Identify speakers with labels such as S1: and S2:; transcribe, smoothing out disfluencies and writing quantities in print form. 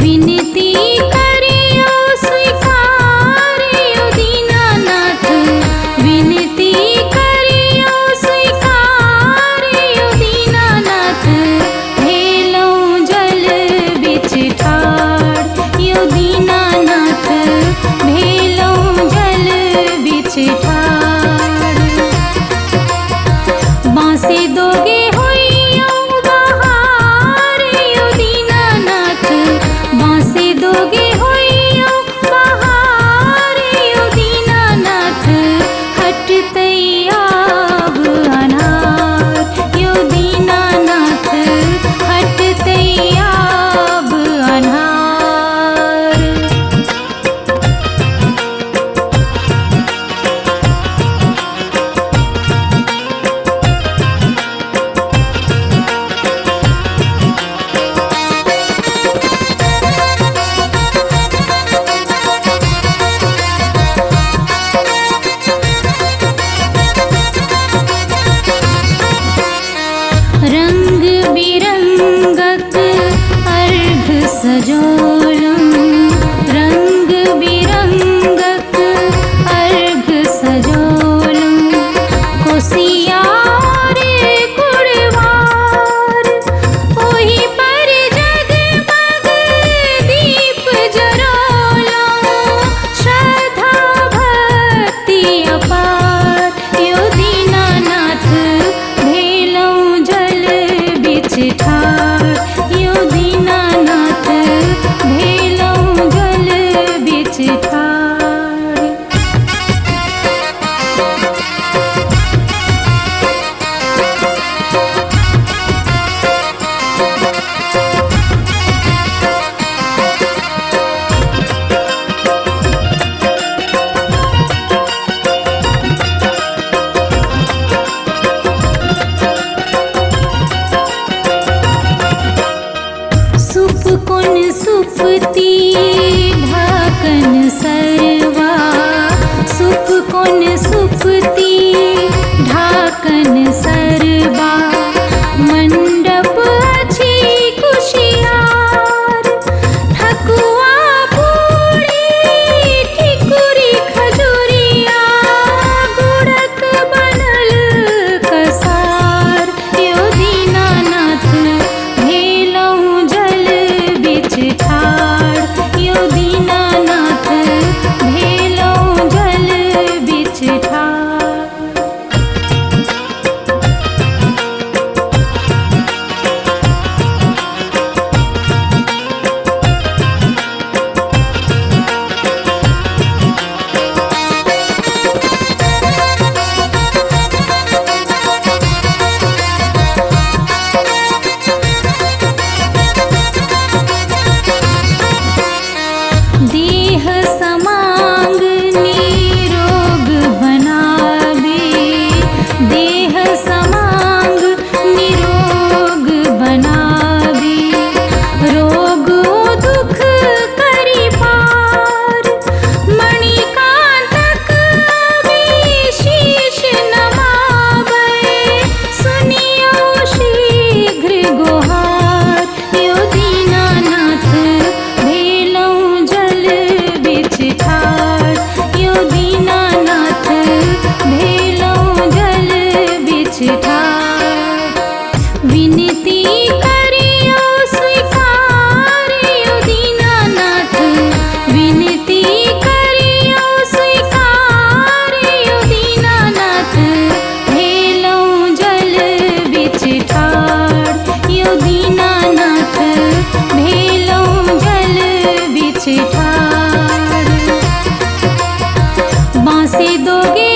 S1: विनती करियो स्वीकारियो दीनानाथ, विनती करियो स्वीकारियो दीनानाथ, भेलो जल बिच ठाड़ यो दीनानाथ, भेलो जल बिच ठाड़। बांसे दोगे होइयो बहार यो दीनानाथ, बांसे दोगे होइयो बहार यो दीनानाथ, हटतै आब अनार यो दीनानाथ, हटतै आब अनार। रंग बिरंगक अर्घ सजोलम, रंग बिरंगक अर्घ सजोलम, कोसियार कुड़वार ओही पर जगमग दीप जरोलम, श्रद्धा भक्ति अपार यो दीनानाथ, भेलो जल बिच ठाड़ यो दीनानाथ, भेलो जल बिच ठाड़। सुपकुन सुपती ढाकन सरवा, सुपकुन सुपती ढाकन सरवा, मंडप अछि कुशियार, ठकुआ पूरी ठिकुरी खजुरिया, गुड़क बनल कसार यो दीनानाथ, भेलो जल बिच ठाड़ यो दीनानाथ, भेलो जल बिच ठाड़। देह समांग निरोग बनावे, देह समांग निरोग बनावे, रोग दुख करि पार, मणिकांतक शीश नमावे, सुनियो शीघ्र गुहार यो दीनानाथ, भेलो जल बिच ठाड़ यो दीनानाथ, भेलो जल बिच ठाड़। विनती करियो स्वीकारियो दीनानाथ, विनती करियो स्वीकारियो दीनानाथ, भेलो जल बिच ठाड़ यो दीनानाथ, भेलो जल बिच ठाड़। बांसे दोगे